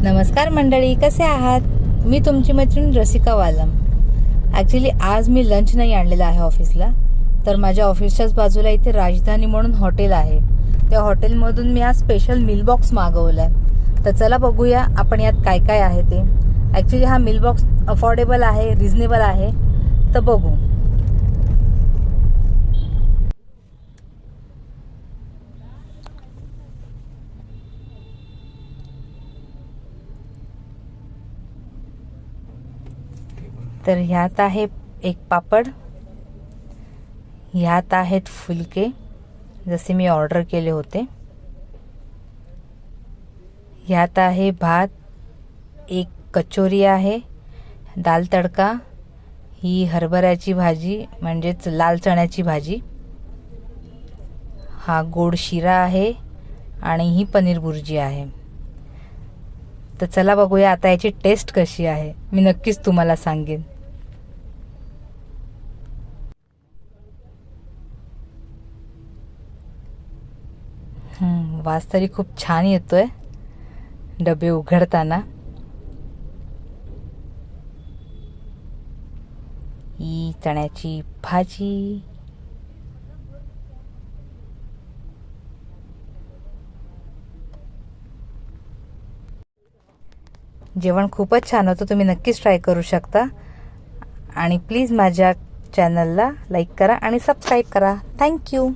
नमस्कार मंडळी, कसे आहात? मी तुमची मैत्रीण रसिका वालम. ॲक्च्युली आज मी लंच नाही आणलेला आहे ऑफिसला, तर माझ्या ऑफिसच्याच बाजूला इथे राजधानी म्हणून हॉटेल आहे. त्या हॉटेलमधून मी आज स्पेशल मील बॉक्स मागवला आहे. तर चला बघूया आपण यात काय काय आहे ते. ॲक्च्युली हा मील बॉक्स अफोर्डेबल आहे, रिजनेबल आहे, तर बघू. तर ह्यात आहे एक पापड, ह्यात आहेत फुलके जसे मी ऑर्डर केले होते, ह्यात आहे भात, एक कचोरी आहे, दाल तडका, ही हरभऱ्याची भाजी म्हणजेच लाल चण्याची भाजी, हा गोड शिरा आहे आणि ही पनीर बुर्जी आहे. तर चला बघूया आता याची टेस्ट कशी आहे. मी नक्कीच तुम्हाला सांगेन. वास तरी खूप छान येतोय डबे उघडताना. ही चण्याची भाजी, जेवण खूपच छान होतं. तुम्ही नक्कीच ट्राय करू शकता आणि प्लीज माझ्या चॅनलला लाईक करा आणि सबस्क्राईब करा. थँक्यू.